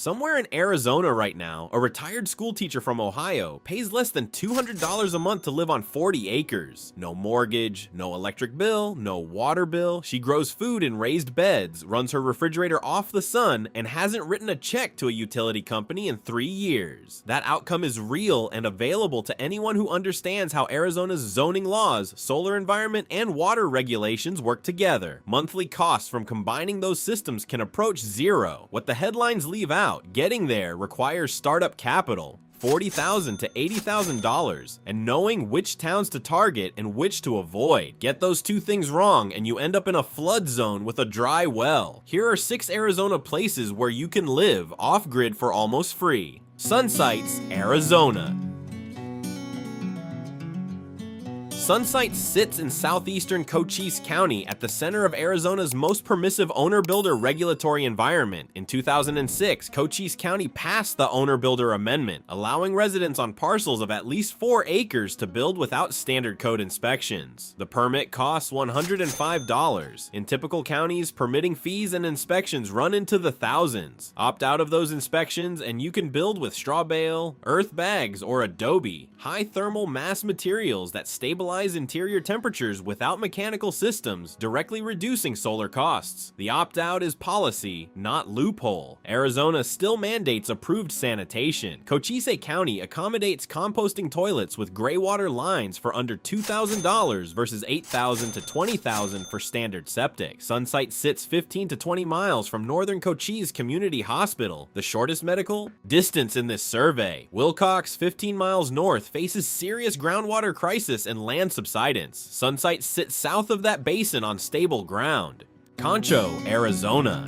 Somewhere in Arizona right now, a retired school teacher from Ohio pays less than $200 a month to live on 40 acres. No mortgage, no electric bill, no water bill. She grows food in raised beds, runs her refrigerator off the sun, and hasn't written a check to a utility company in 3 years. That outcome is real and available to anyone who understands how Arizona's zoning laws, solar environment, and water regulations work together. Monthly costs from combining those systems can approach zero. What the headlines leave out, getting there requires startup capital, $40,000 to $80,000, and knowing which towns to target and which to avoid. Get those two things wrong and you end up in a flood zone with a dry well. Here are 6 Arizona places where you can live off-grid for almost free. Sunsites, Arizona. Sunsites sits in southeastern Cochise County at the center of Arizona's most permissive owner-builder regulatory environment. In 2006, Cochise County passed the Owner-Builder Amendment, allowing residents on parcels of at least 4 acres to build without standard code inspections. The permit costs $105. In typical counties, permitting fees and inspections run into the thousands. Opt out of those inspections and you can build with straw bale, earth bags, or adobe, high thermal mass materials that stabilize interior temperatures without mechanical systems, directly reducing solar costs. The opt-out is policy, not loophole. Arizona still mandates approved sanitation. Cochise County accommodates composting toilets with gray water lines for under $2,000 versus $8,000 to $20,000 for standard septic. Sunsite sits 15 to 20 miles from Northern Cochise Community Hospital, the shortest medical distance in this survey. Wilcox, 15 miles north, faces serious groundwater crisis and land subsidence. Sunsites sits south of that basin on stable ground. Concho, Arizona.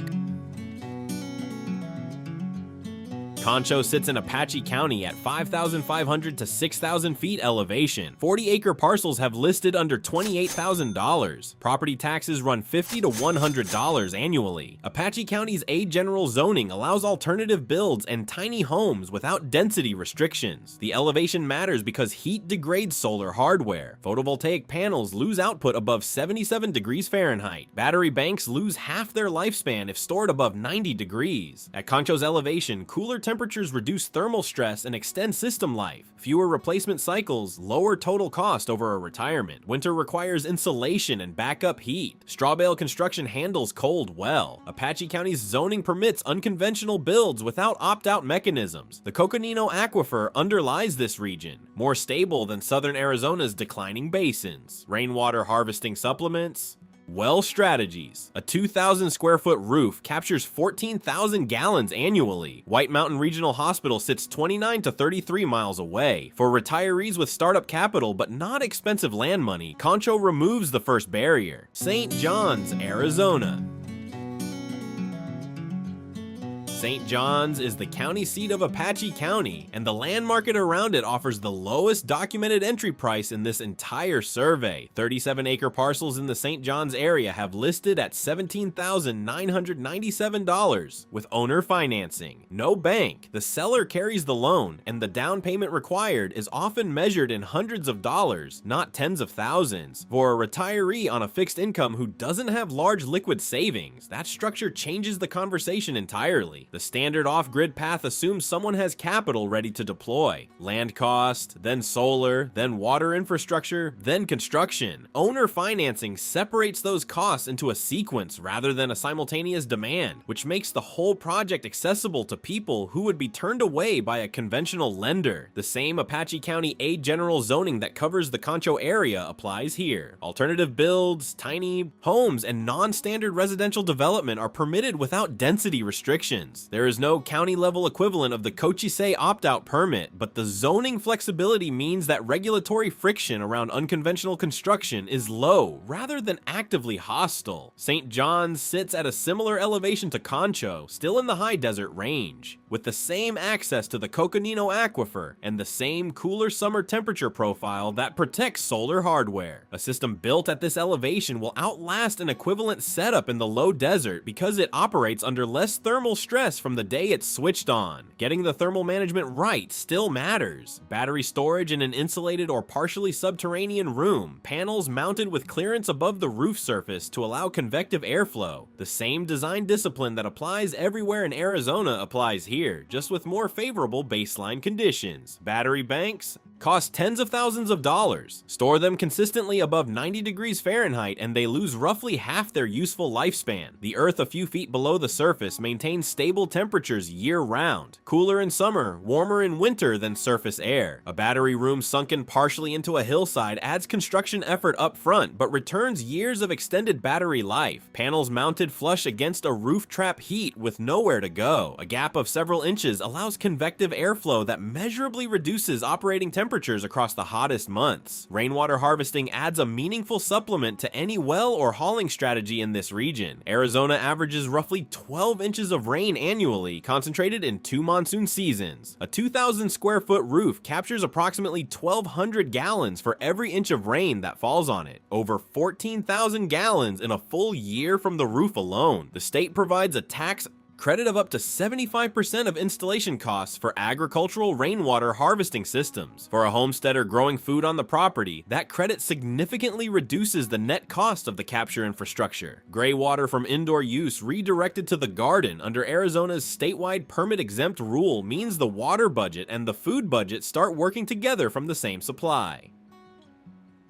Koncho sits in Apache County at 5,500 to 6,000 feet elevation. 40-acre parcels have listed under $28,000. Property taxes run $50 to $100 annually. Apache County's A general zoning allows alternative builds and tiny homes without density restrictions. The elevation matters because heat degrades solar hardware. Photovoltaic panels lose output above 77 degrees Fahrenheit. Battery banks lose half their lifespan if stored above 90 degrees. At Concho's elevation, cooler temperatures reduce thermal stress and extend system life. Fewer replacement cycles, lower total cost over a retirement. Winter requires insulation and backup heat. Straw bale construction handles cold well. Apache County's zoning permits unconventional builds without opt-out mechanisms. The Coconino Aquifer underlies this region, more stable than southern Arizona's declining basins. Rainwater harvesting supplements. Well strategies. A 2,000 square foot roof captures 14,000 gallons annually. White Mountain Regional Hospital sits 29 to 33 miles away. For retirees with startup capital but not expensive land money, Concho removes the first barrier. St. John's, Arizona. St. John's is the county seat of Apache County, and the land market around it offers the lowest documented entry price in this entire survey. 37-acre parcels in the St. John's area have listed at $17,997 with owner financing. No bank, the seller carries the loan, and the down payment required is often measured in hundreds of dollars, not tens of thousands. For a retiree on a fixed income who doesn't have large liquid savings, that structure changes the conversation entirely. The standard off-grid path assumes someone has capital ready to deploy. Land cost, then solar, then water infrastructure, then construction. Owner financing separates those costs into a sequence rather than a simultaneous demand, which makes the whole project accessible to people who would be turned away by a conventional lender. The same Apache County A general zoning that covers the Concho area applies here. Alternative builds, tiny homes, and non-standard residential development are permitted without density restrictions. There is no county-level equivalent of the Cochise opt-out permit, but the zoning flexibility means that regulatory friction around unconventional construction is low rather than actively hostile. St. John's sits at a similar elevation to Concho, still in the high desert range, with the same access to the Coconino Aquifer and the same cooler summer temperature profile that protects solar hardware. A system built at this elevation will outlast an equivalent setup in the low desert because it operates under less thermal stress stress from the day it's switched on. Getting the thermal management right still matters. Battery storage in an insulated or partially subterranean room, panels mounted with clearance above the roof surface to allow convective airflow. The same design discipline that applies everywhere in Arizona applies here, just with more favorable baseline conditions. Battery banks cost tens of thousands of dollars. Store them consistently above 90 degrees Fahrenheit and they lose roughly half their useful lifespan. The earth a few feet below the surface maintains stable temperatures year-round, cooler in summer, warmer in winter than surface air. A battery room sunken partially into a hillside adds construction effort up front, but returns years of extended battery life. Panels mounted flush against a roof trap heat with nowhere to go. A gap of several inches allows convective airflow that measurably reduces operating temperatures across the hottest months. Rainwater harvesting adds a meaningful supplement to any well or hauling strategy in this region. Arizona averages roughly 12 inches of rain annually, concentrated in 2 monsoon seasons. A 2,000 square foot roof captures approximately 1,200 gallons for every inch of rain that falls on it. Over 14,000 gallons in a full year from the roof alone. The state provides a tax credit of up to 75% of installation costs for agricultural rainwater harvesting systems. For a homesteader growing food on the property, that credit significantly reduces the net cost of the capture infrastructure. Gray water from indoor use redirected to the garden under Arizona's statewide permit-exempt rule means the water budget and the food budget start working together from the same supply.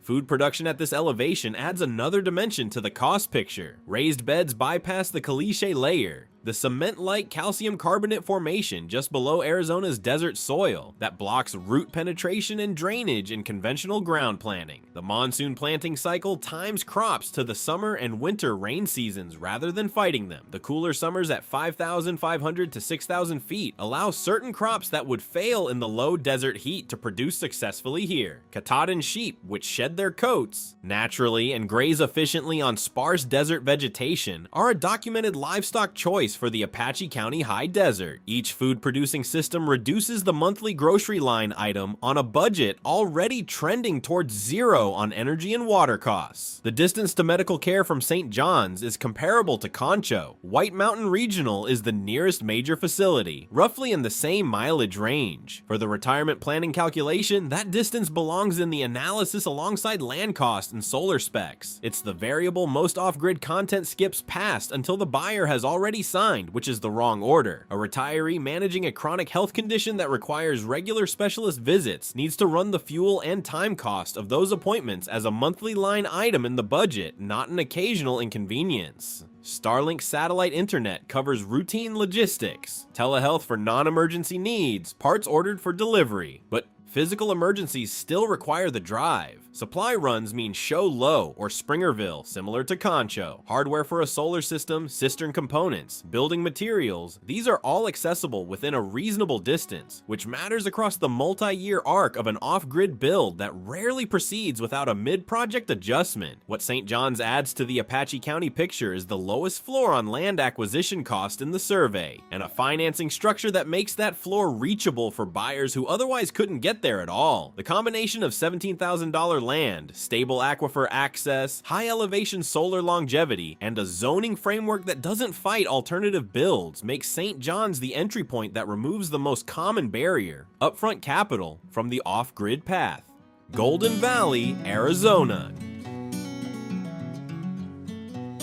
Food production at this elevation adds another dimension to the cost picture. Raised beds bypass the caliche layer, the cement-like calcium carbonate formation just below Arizona's desert soil that blocks root penetration and drainage in conventional ground planting. The monsoon planting cycle times crops to the summer and winter rain seasons rather than fighting them. The cooler summers at 5,500 to 6,000 feet allow certain crops that would fail in the low desert heat to produce successfully here. Katahdin sheep, which shed their coats naturally and graze efficiently on sparse desert vegetation, are a documented livestock choice for the Apache County high desert. Each food producing system reduces the monthly grocery line item on a budget already trending towards zero on energy and water costs. The distance to medical care from St. John's is comparable to Concho. White Mountain Regional is the nearest major facility, roughly in the same mileage range. For the retirement planning calculation, that distance belongs in the analysis alongside land cost and solar specs. It's the variable most off-grid content skips past until the buyer has already signed, which is the wrong order. A retiree managing a chronic health condition that requires regular specialist visits needs to run the fuel and time cost of those appointments as a monthly line item in the budget, not an occasional inconvenience. Starlink satellite internet covers routine logistics, telehealth for non-emergency needs, parts ordered for delivery, but physical emergencies still require the drive. Supply runs mean Show Low or Springerville, similar to Concho. Hardware for a solar system, cistern components, building materials, these are all accessible within a reasonable distance, which matters across the multi-year arc of an off-grid build that rarely proceeds without a mid-project adjustment. What St. John's adds to the Apache County picture is the lowest floor on land acquisition cost in the survey, and a financing structure that makes that floor reachable for buyers who otherwise couldn't get there at all. The combination of $17,000 land, stable aquifer access, high elevation solar longevity, and a zoning framework that doesn't fight alternative builds makes St. John's the entry point that removes the most common barrier, upfront capital, from the off-grid path. Golden Valley, Arizona.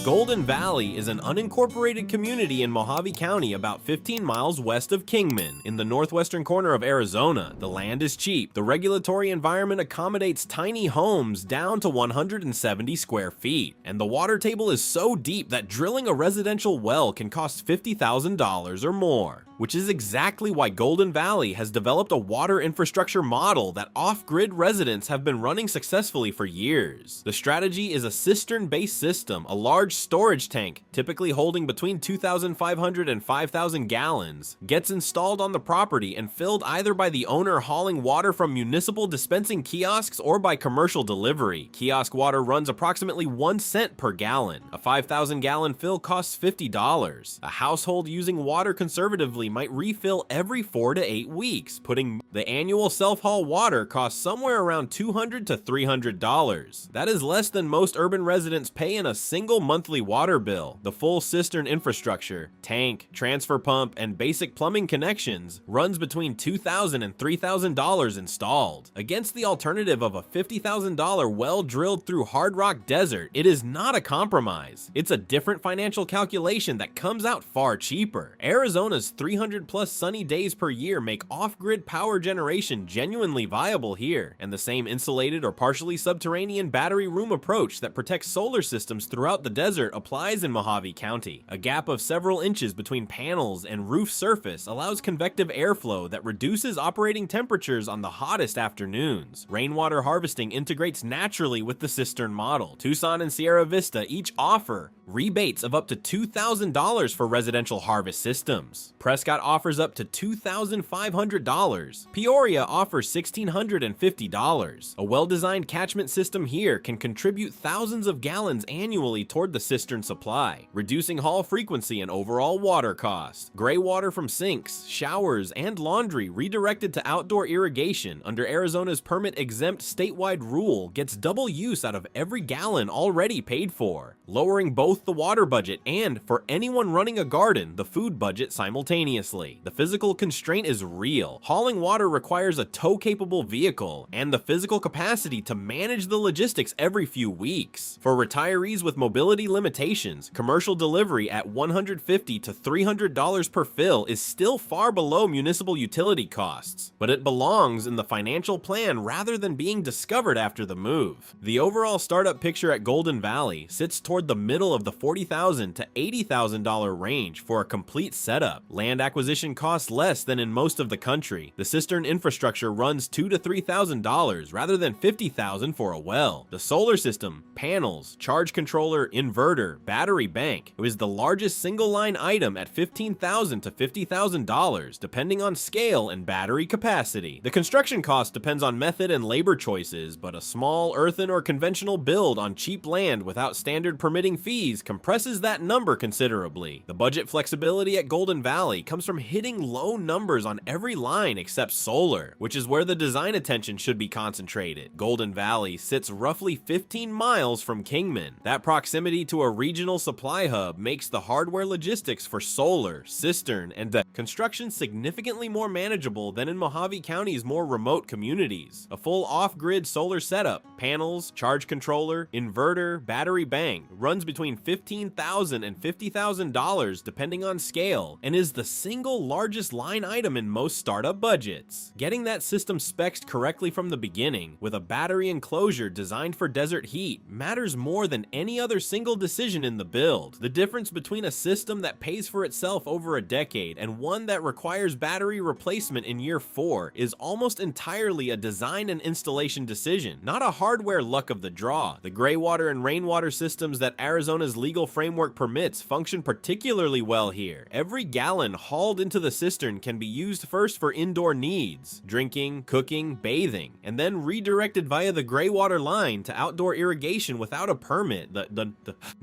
Golden Valley is an unincorporated community in Mojave County about 15 miles west of Kingman, in the northwestern corner of Arizona. The land is cheap. The regulatory environment accommodates tiny homes down to 170 square feet, and the water table is so deep that drilling a residential well can cost $50,000 or more, which is exactly why Golden Valley has developed a water infrastructure model that off-grid residents have been running successfully for years. The strategy is a cistern-based system, a large storage tank, typically holding between 2,500 and 5,000 gallons, gets installed on the property and filled either by the owner hauling water from municipal dispensing kiosks or by commercial delivery. Kiosk water runs approximately 1 cent per gallon. A 5,000 gallon fill costs $50. A household using water conservatively might refill every 4 to 8 weeks, putting the annual self-haul water cost somewhere around $200 to $300. That is less than most urban residents pay in a single monthly water bill. The full cistern infrastructure, tank, transfer pump, and basic plumbing connections runs between $2,000 and $3,000 installed. Against the alternative of a $50,000 well drilled through hard rock desert, it is not a compromise. It's a different financial calculation that comes out far cheaper. Arizona's 300 plus sunny days per year make off-grid power generation genuinely viable here, and the same insulated or partially subterranean battery room approach that protects solar systems throughout the desert applies in Mojave County. A gap of several inches between panels and roof surface allows convective airflow that reduces operating temperatures on the hottest afternoons. Rainwater harvesting integrates naturally with the cistern model. Tucson and Sierra Vista each offer rebates of up to $2,000 for residential harvest systems. Prescott offers up to $2,500. Peoria offers $1,650. A well-designed catchment system here can contribute thousands of gallons annually toward the cistern supply, reducing haul frequency and overall water cost. Gray water from sinks, showers, and laundry redirected to outdoor irrigation under Arizona's permit-exempt statewide rule gets double use out of every gallon already paid for, lowering both the water budget and, for anyone running a garden, the food budget simultaneously. The physical constraint is real. Hauling water requires a tow-capable vehicle and the physical capacity to manage the logistics every few weeks. For retirees with mobility limitations, commercial delivery at $150 to $300 per fill is still far below municipal utility costs, but it belongs in the financial plan rather than being discovered after the move. The overall startup picture at Golden Valley sits toward the middle of the $40,000 to $80,000 range for a complete setup. Land acquisition costs less than in most of the country. The cistern infrastructure runs $2,000 to $3,000 rather than $50,000 for a well. The solar system, panels, charge controller, inverter, battery bank, it was the largest single line item at $15,000 to $50,000 depending on scale and battery capacity. The construction cost depends on method and labor choices, but a small earthen or conventional build on cheap land without standard permitting fees compresses that number considerably. The budget flexibility at Golden Valley comes from hitting low numbers on every line except solar, which is where the design attention should be concentrated. Golden Valley sits roughly 15 miles from Kingman. That proximity to a regional supply hub makes the hardware logistics for solar, cistern, and the construction significantly more manageable than in Mojave County's more remote communities. A full off-grid solar setup, panels, charge controller, inverter, battery bank runs between $15,000 and $50,000 depending on scale, and is the single largest line item in most startup budgets. Getting that system spec'd correctly from the beginning, with a battery enclosure designed for desert heat, matters more than any other single decision in the build. The difference between a system that pays for itself over a decade and one that requires battery replacement in year 4 is almost entirely a design and installation decision, not a hardware luck of the draw. The gray water and rainwater systems that Arizona's legal framework permits function particularly well here. Every gallon hauled into the cistern can be used first for indoor needs, drinking, cooking, bathing, and then redirected via the gray water line to outdoor irrigation without a permit. The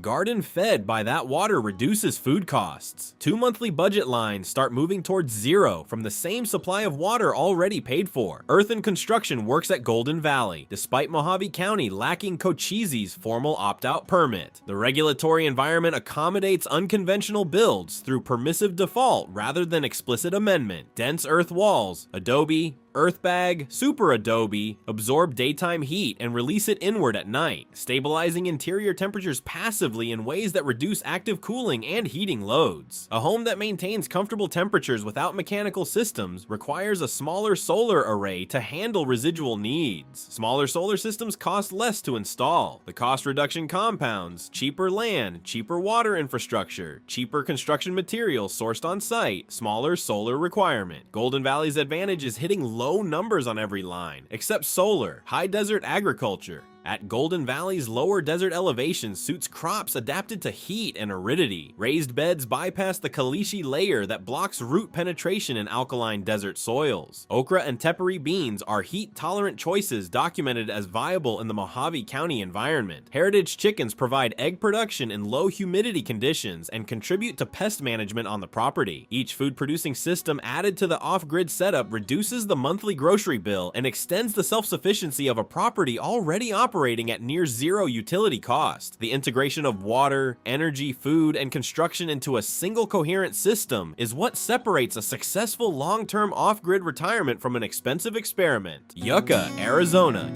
garden fed by that water reduces food costs. 2 monthly budget lines start moving towards zero from the same supply of water already paid for. Earthen construction works at Golden Valley, despite Mojave County lacking Cochisi's formal opt-out permit. The regulatory environment accommodates unconventional builds through permissive default rather than explicit amendment. Dense earth walls, adobe, earthbag, super adobe absorb daytime heat and release it inward at night, stabilizing interior temperatures passively in ways that reduce active cooling and heating loads. A home that maintains comfortable temperatures without mechanical systems requires a smaller solar array to handle residual needs. Smaller solar systems cost less to install. The cost reduction compounds cheaper land, cheaper water infrastructure, cheaper construction materials sourced on site, smaller solar requirement. Golden Valley's advantage is hitting low numbers on every line, except solar, high desert agriculture, At Golden Valley's lower desert elevation suits crops adapted to heat and aridity. Raised beds bypass the caliche layer that blocks root penetration in alkaline desert soils. Okra and tepary beans are heat-tolerant choices documented as viable in the Mojave County environment. Heritage chickens provide egg production in low humidity conditions and contribute to pest management on the property. Each food-producing system added to the off-grid setup reduces the monthly grocery bill and extends the self-sufficiency of a property already operating at near zero utility cost. The integration of water, energy, food, and construction into a single coherent system is what separates a successful long-term off-grid retirement from an expensive experiment. Yucca, Arizona.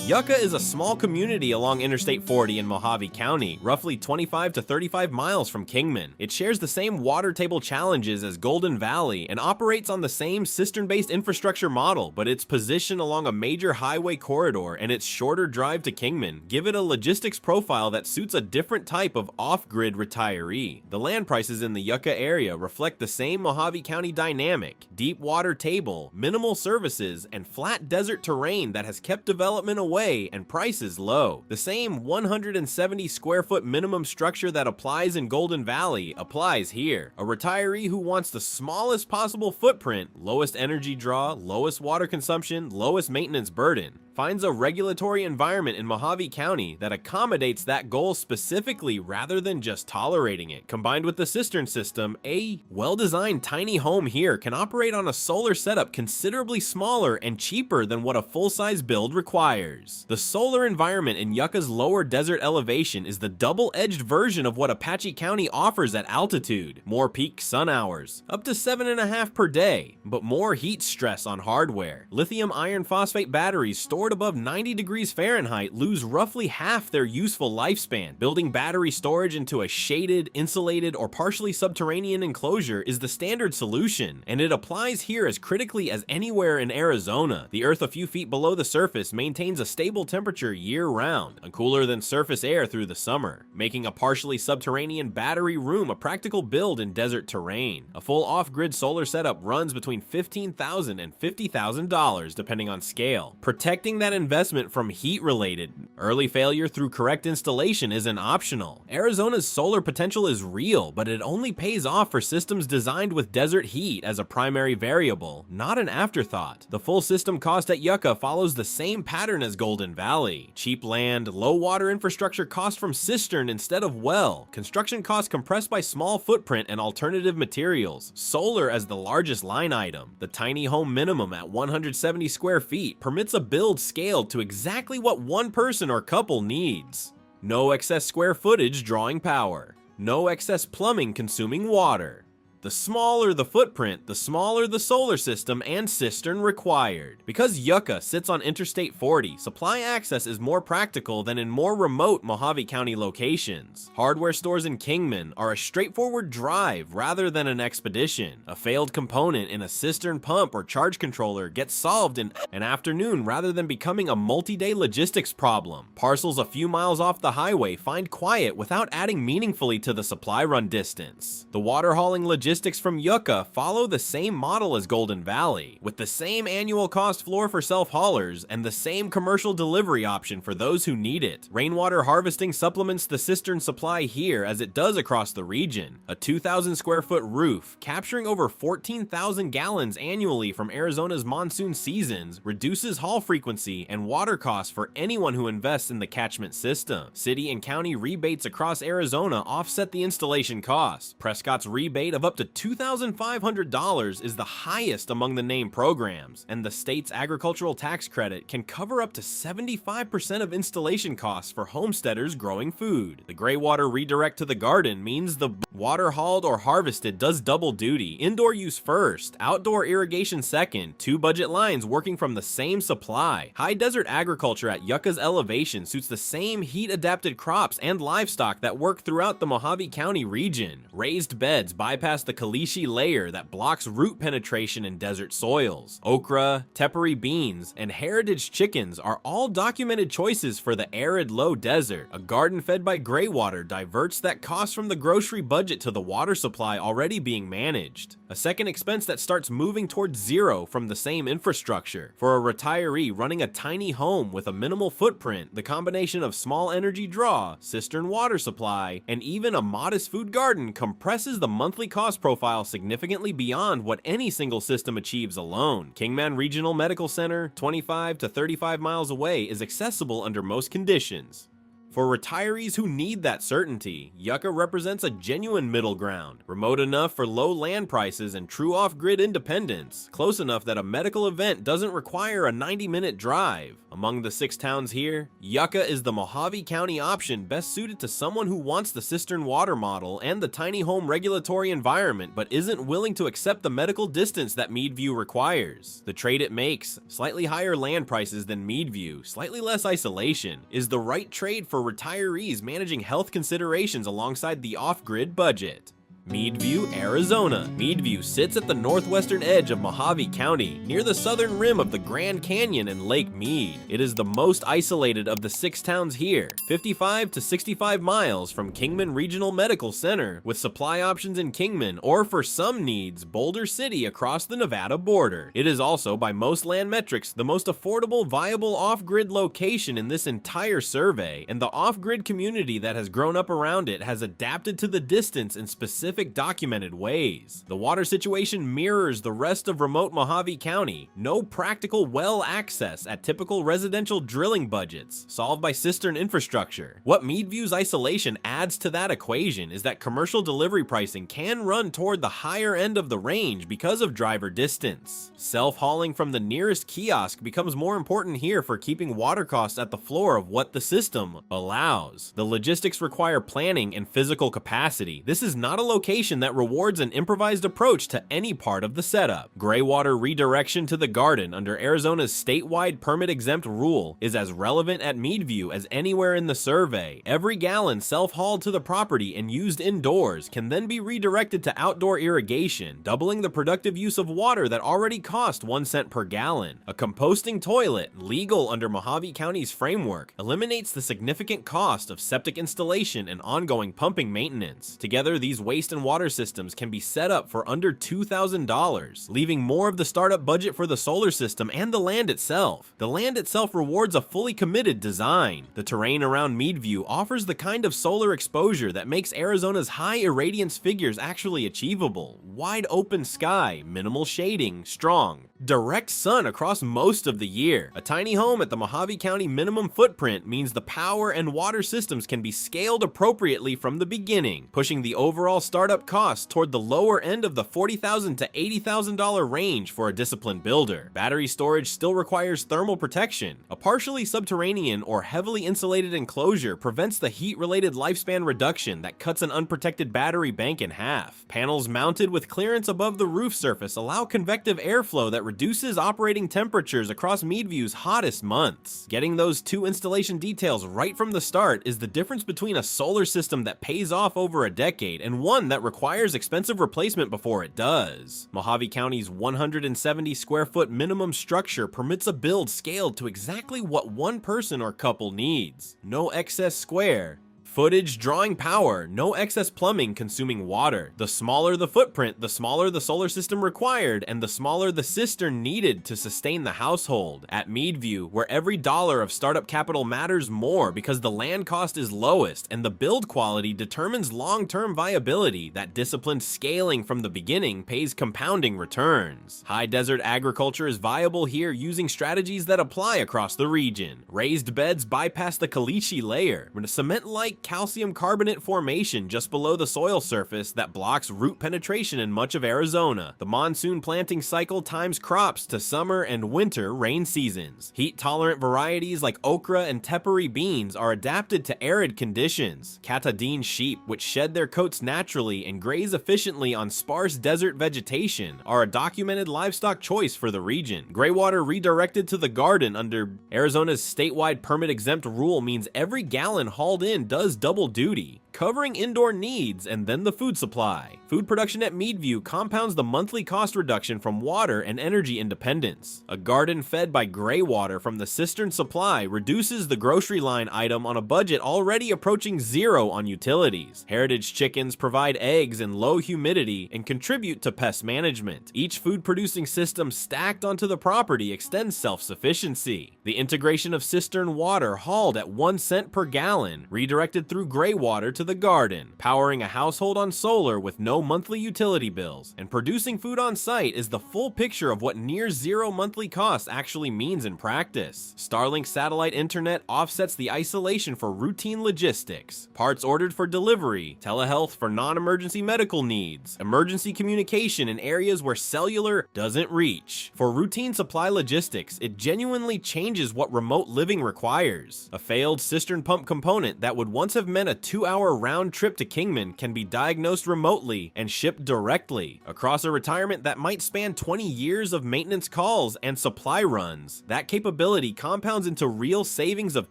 Yucca is a small community along Interstate 40 in Mojave County, roughly 25 to 35 miles from Kingman. It shares the same water table challenges as Golden Valley and operates on the same cistern-based infrastructure model, but its position along a major highway corridor and its shorter drive to Kingman give it a logistics profile that suits a different type of off-grid retiree. The land prices in the Yucca area reflect the same Mojave County dynamic: deep water table, minimal services, and flat desert terrain that has kept development away and prices low. The same 170 square foot minimum structure that applies in Golden Valley applies here. A retiree who wants the smallest possible footprint, lowest energy draw, lowest water consumption, lowest maintenance burden, finds a regulatory environment in Mojave County that accommodates that goal specifically rather than just tolerating it. Combined with the cistern system, a well-designed tiny home here can operate on a solar setup considerably smaller and cheaper than what a full-size build requires. The solar environment in Yucca's lower desert elevation is the double-edged version of what Apache County offers at altitude. More peak sun hours, up to 7.5 per day, but more heat stress on hardware. Lithium iron phosphate batteries stored above 90 degrees Fahrenheit lose roughly half their useful lifespan. Building battery storage into a shaded, insulated, or partially subterranean enclosure is the standard solution, and it applies here as critically as anywhere in Arizona. The earth a few feet below the surface maintains a stable temperature year-round, and cooler than surface air through the summer, making a partially subterranean battery room a practical build in desert terrain. A full off-grid solar setup runs between $15,000 and $50,000 depending on scale. Protecting that investment from heat-related early failure through correct installation isn't optional. Arizona's solar potential is real, but it only pays off for systems designed with desert heat as a primary variable, not an afterthought. The full system cost at Yucca follows the same pattern as Golden Valley. Cheap land, low water infrastructure cost from cistern instead of well, construction costs compressed by small footprint and alternative materials, solar as the largest line item. The tiny home minimum at 170 square feet permits a build scaled to exactly what one person or couple needs. No excess square footage drawing power. No excess plumbing consuming water. The smaller the footprint, the smaller the solar system and cistern required. Because Yucca sits on Interstate 40, supply access is more practical than in more remote Mojave County locations. Hardware stores in Kingman are a straightforward drive rather than an expedition. A failed component in a cistern pump or charge controller gets solved in an afternoon rather than becoming a multi-day logistics problem. Parcels a few miles off the highway find quiet without adding meaningfully to the supply run distance. The water hauling logistics from Yucca follow the same model as Golden Valley, with the same annual cost floor for self-haulers and the same commercial delivery option for those who need it. Rainwater harvesting supplements the cistern supply here as it does across the region. A 2,000 square foot roof, capturing over 14,000 gallons annually from Arizona's monsoon seasons, reduces haul frequency and water costs for anyone who invests in the catchment system. City and county rebates across Arizona offset the installation costs. Prescott's rebate of up to $2,500 is the highest among the named programs, and the state's agricultural tax credit can cover up to 75% of installation costs for homesteaders growing food. The gray water redirect to the garden means the water hauled or harvested does double duty, indoor use first, outdoor irrigation second, two budget lines working from the same supply. High desert agriculture at Yucca's elevation suits the same heat-adapted crops and livestock that work throughout the Mojave County region. Raised beds bypass the the caliche layer that blocks root penetration in desert soils. Okra, tepary beans, and heritage chickens are all documented choices for the arid low desert. A garden fed by gray water diverts that cost from the grocery budget to the water supply already being managed. A second expense that starts moving towards zero from the same infrastructure. For a retiree running a tiny home with a minimal footprint, the combination of small energy draw, cistern water supply, and even a modest food garden compresses the monthly cost profile significantly beyond what any single system achieves alone. Kingman Regional Medical Center, 25 to 35 miles away, is accessible under most conditions. For retirees who need that certainty, Yucca represents a genuine middle ground, remote enough for low land prices and true off-grid independence, close enough that a medical event doesn't require a 90-minute drive. Among the 6 towns here, Yucca is the Mojave County option best suited to someone who wants the cistern water model and the tiny home regulatory environment but isn't willing to accept the medical distance that Meadview requires. The trade it makes, slightly higher land prices than Meadview, slightly less isolation, is the right trade for retirees managing health considerations alongside the off-grid budget. Meadview, Arizona. Meadview sits at the northwestern edge of Mojave County, near the southern rim of the Grand Canyon and Lake Mead. It is the most isolated of the 6 towns here, 55 to 65 miles from Kingman Regional Medical Center, with supply options in Kingman or, for some needs, Boulder City across the Nevada border. It is also, by most land metrics, the most affordable, viable off-grid location in this entire survey, and the off-grid community that has grown up around it has adapted to the distance in specific documented ways. The water situation mirrors the rest of remote Mojave County. No practical well access at typical residential drilling budgets, solved by cistern infrastructure. What Meadview's isolation adds to that equation is that commercial delivery pricing can run toward the higher end of the range because of driver distance. Self-hauling from the nearest kiosk becomes more important here for keeping water costs at the floor of what the system allows. The logistics require planning and physical capacity. This is not a location that rewards an improvised approach to any part of the setup. Graywater redirection to the garden under Arizona's statewide permit-exempt rule is as relevant at Meadview as anywhere in the survey. Every gallon self-hauled to the property and used indoors can then be redirected to outdoor irrigation, doubling the productive use of water that already cost 1 cent per gallon. A composting toilet, legal under Mojave County's framework, eliminates the significant cost of septic installation and ongoing pumping maintenance. Together, these waste and water systems can be set up for under $2,000, leaving more of the startup budget for the solar system and the land itself. The land itself rewards a fully committed design. The terrain around Meadview offers the kind of solar exposure that makes Arizona's high irradiance figures actually achievable. Wide open sky, minimal shading, strong, direct sun across most of the year. A tiny home at the Mojave County minimum footprint means the power and water systems can be scaled appropriately from the beginning, pushing the overall startup costs toward the lower end of the $40,000 to $80,000 range for a disciplined builder. Battery storage still requires thermal protection. A partially subterranean or heavily insulated enclosure prevents the heat-related lifespan reduction that cuts an unprotected battery bank in half. Panels mounted with clearance above the roof surface allow convective airflow that reduces operating temperatures across Meadview's hottest months. Getting those 2 installation details right from the start is the difference between a solar system that pays off over a decade and one that requires expensive replacement before it does. Mojave County's 170 square foot minimum structure permits a build scaled to exactly what one person or couple needs. No excess square footage drawing power, no excess plumbing consuming water. The smaller the footprint, the smaller the solar system required, and the smaller the cistern needed to sustain the household. At Meadview, where every dollar of startup capital matters more because the land cost is lowest and the build quality determines long-term viability, that disciplined scaling from the beginning pays compounding returns. High desert agriculture is viable here using strategies that apply across the region. Raised beds bypass the caliche layer, with a cement-like calcium carbonate formation just below the soil surface that blocks root penetration in much of Arizona. The monsoon planting cycle times crops to summer and winter rain seasons. Heat-tolerant varieties like okra and tepary beans are adapted to arid conditions. Catadine sheep, which shed their coats naturally and graze efficiently on sparse desert vegetation, are a documented livestock choice for the region. Graywater redirected to the garden under Arizona's statewide permit-exempt rule means every gallon hauled in does double duty, covering indoor needs and then the food supply. Food production at Meadview compounds the monthly cost reduction from water and energy independence. A garden fed by gray water from the cistern supply reduces the grocery line item on a budget already approaching zero on utilities. Heritage chickens provide eggs in low humidity and contribute to pest management. Each food producing system stacked onto the property extends self-sufficiency. The integration of cistern water hauled at 1 cent per gallon, redirected through gray water to the garden, powering a household on solar with no monthly utility bills. And producing food on site is the full picture of what near zero monthly costs actually means in practice. Starlink satellite internet offsets the isolation for routine logistics, parts ordered for delivery, telehealth for non-emergency medical needs, emergency communication in areas where cellular doesn't reach. For routine supply logistics, it genuinely changes what remote living requires. A failed cistern pump component that would once have meant a 2-hour round trip to Kingman can be diagnosed remotely and shipped directly. Across a retirement that might span 20 years of maintenance calls and supply runs, that capability compounds into real savings of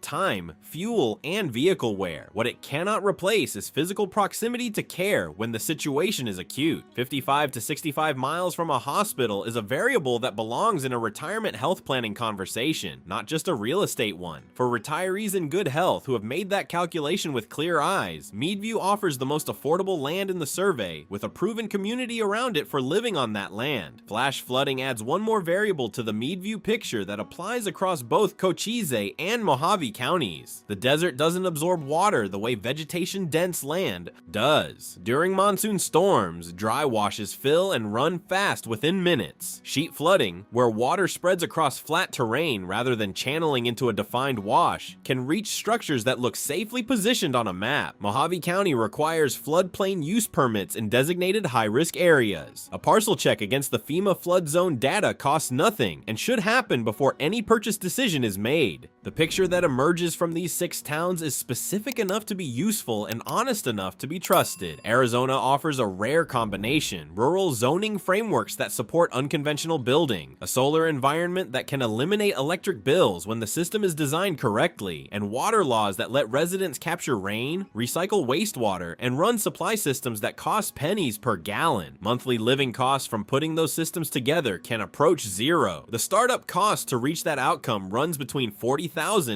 time, fuel, and vehicle wear. What it cannot replace is physical proximity to care when the situation is acute. 55 to 65 miles from a hospital is a variable that belongs in a retirement health planning conversation, not just a real estate one. For retirees in good health who have made that calculation with clear eyes, Meadview offers the most affordable land in the survey, with a proven community around it for living on that land. Flash flooding adds one more variable to the Meadview picture that applies across both Cochise and Mojave counties. The desert doesn't absorb water the way vegetation-dense land does. During monsoon storms, dry washes fill and run fast within minutes. Sheet flooding, where water spreads across flat terrain rather than channeling into a defined wash, can reach structures that look safely positioned on a map. Mojave County requires floodplain use permits in designated high-risk areas. A parcel check against the FEMA flood zone data costs nothing and should happen before any purchase decision is made. The picture that emerges from these 6 towns is specific enough to be useful and honest enough to be trusted. Arizona offers a rare combination: rural zoning frameworks that support unconventional building, a solar environment that can eliminate electric bills when the system is designed correctly, and water laws that let residents capture rain, recycle wastewater, and run supply systems that cost pennies per gallon. Monthly living costs from putting those systems together can approach zero. The startup cost to reach that outcome runs between $40,000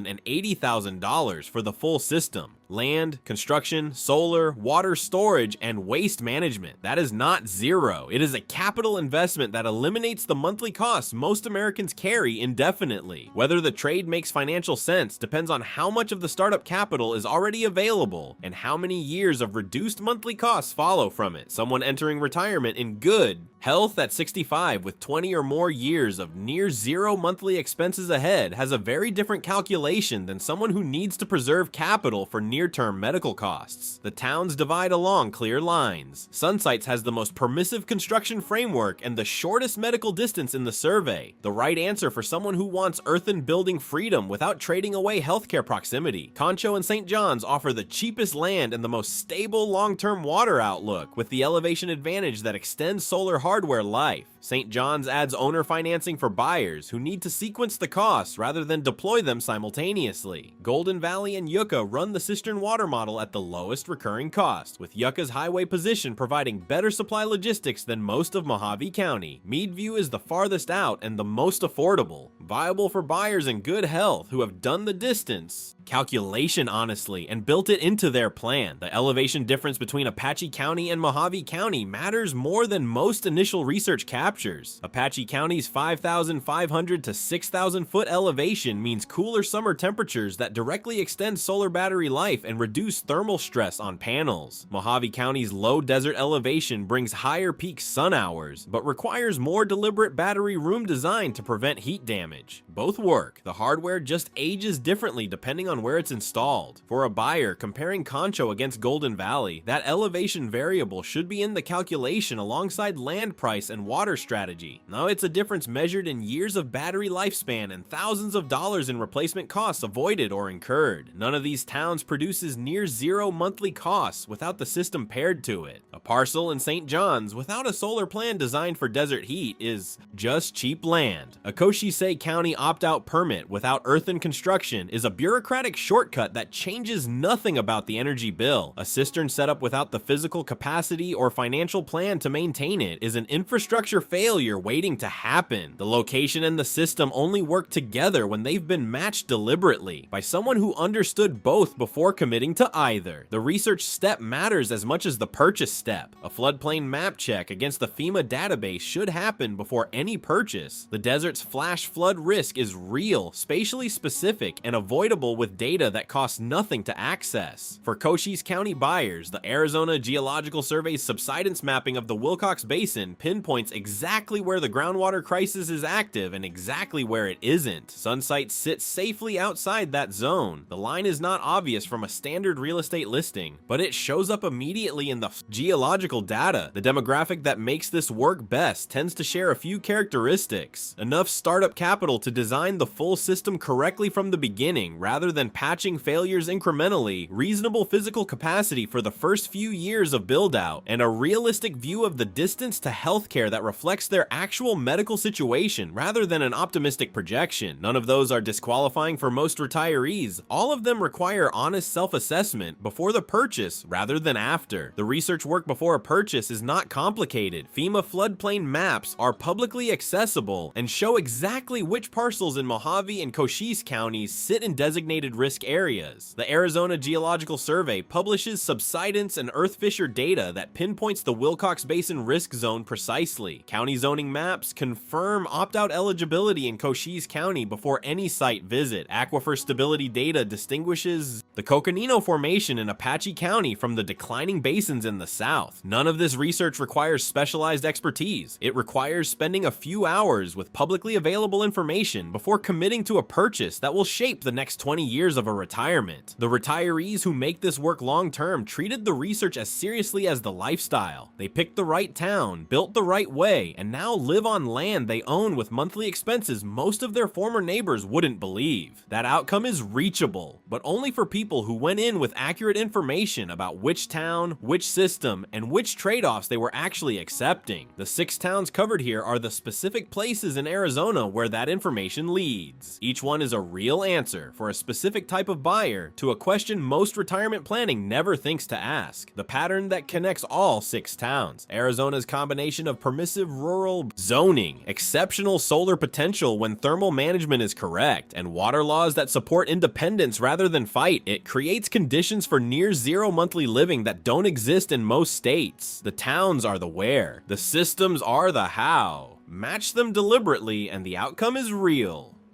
and $80,000 for the full system. Land, construction, solar, water storage, and waste management. That is not zero. It is a capital investment that eliminates the monthly costs most Americans carry indefinitely. Whether the trade makes financial sense depends on how much of the startup capital is already available and how many years of reduced monthly costs follow from it. Someone entering retirement in good health at 65 with 20 or more years of near zero monthly expenses ahead has a very different calculation than someone who needs to preserve capital for near-term medical costs. The towns divide along clear lines. Sunsites has the most permissive construction framework and the shortest medical distance in the survey, the right answer for someone who wants earthen building freedom without trading away healthcare proximity. Concho and St. John's offer the cheapest land and the most stable long-term water outlook, with the elevation advantage that extends solar hardware life. St. John's adds owner financing for buyers who need to sequence the costs rather than deploy them simultaneously. Golden Valley and Yucca run the cistern water model at the lowest recurring cost, with Yucca's highway position providing better supply logistics than most of Mojave County. Meadview is the farthest out and the most affordable, viable for buyers in good health who have done the distance calculation honestly and built it into their plan. The elevation difference between Apache County and Mojave County matters more than most initial research captures. Apache County's 5,500 to 6,000 foot elevation means cooler summer temperatures that directly extend solar battery life and reduce thermal stress on panels. Mojave County's low desert elevation brings higher peak sun hours, but requires more deliberate battery room design to prevent heat damage. Both work. The hardware just ages differently depending on where it's installed. For a buyer, comparing Koncho against Golden Valley, that elevation variable should be in the calculation alongside land price and water strategy. No, it's a difference measured in years of battery lifespan and thousands of dollars in replacement costs avoided or incurred. None of these towns produces near zero monthly costs without the system paired to it. A parcel in St. John's without a solar plan designed for desert heat is just cheap land. A Cochise County opt-out permit without earthen construction is a bureaucratic shortcut that changes nothing about the energy bill. A cistern setup without the physical capacity or financial plan to maintain it is an infrastructure failure waiting to happen. The location and the system only work together when they've been matched deliberately by someone who understood both before committing to either. The research step matters as much as the purchase step. A floodplain map check against the FEMA database should happen before any purchase. The desert's flash flood risk is real, spatially specific, and avoidable with data that costs nothing to access. For Cochise County buyers, the Arizona Geological Survey's subsidence mapping of the Wilcox Basin pinpoints exactly where the groundwater crisis is active and exactly where it isn't. Sunsites sits safely outside that zone. The line is not obvious from a standard real estate listing, but it shows up immediately in the geological data. The demographic that makes this work best tends to share a few characteristics. Enough startup capital to design the full system correctly from the beginning, rather than patching failures incrementally, reasonable physical capacity for the first few years of build-out, and a realistic view of the distance to healthcare that reflects their actual medical situation rather than an optimistic projection. None of those are disqualifying for most retirees. All of them require honest self-assessment before the purchase rather than after. The research work before a purchase is not complicated. FEMA floodplain maps are publicly accessible and show exactly which parcels in Mojave and Cochise counties sit in designated risk areas. The Arizona Geological Survey publishes subsidence and earth fissure data that pinpoints the Wilcox Basin risk zone precisely. County zoning maps confirm opt-out eligibility in Cochise County before any site visit. Aquifer stability data distinguishes the Coconino Formation in Apache County from the declining basins in the south. None of this research requires specialized expertise. It requires spending a few hours with publicly available information before committing to a purchase that will shape the next 20 years of a retirement. The retirees who make this work long-term treated the research as seriously as the lifestyle. They picked the right town, built the right way, and now live on land they own with monthly expenses most of their former neighbors wouldn't believe. That outcome is reachable, but only for people who went in with accurate information about which town, which system, and which trade-offs they were actually accepting. The 6 towns covered here are the specific places in Arizona where that information leads. Each one is a real answer for a specific type of buyer to a question most retirement planning never thinks to ask. The pattern that connects all 6 towns. Arizona's combination of permissive rural zoning, exceptional solar potential when thermal management is correct, and water laws that support independence rather than fight. It creates conditions for near zero monthly living that don't exist in most states. The towns are the where. The systems are the how. Match them deliberately and the outcome is real.